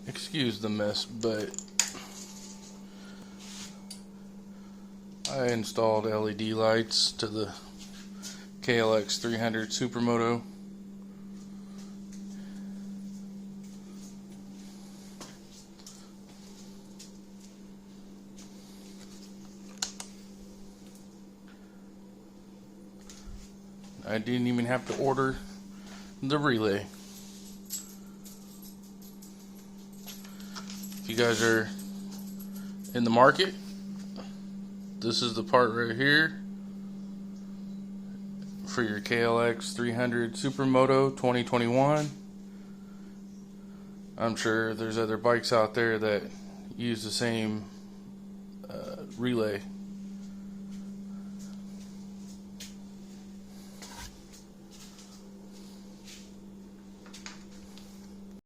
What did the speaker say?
Excuse the mess, but I installed LED lights to the klx300 Supermoto. I didn't even have to order the relay. If you guys are in the market, this is the part right here for your klx300 Supermoto 2021. I'm sure there's other bikes out there that use the same relay.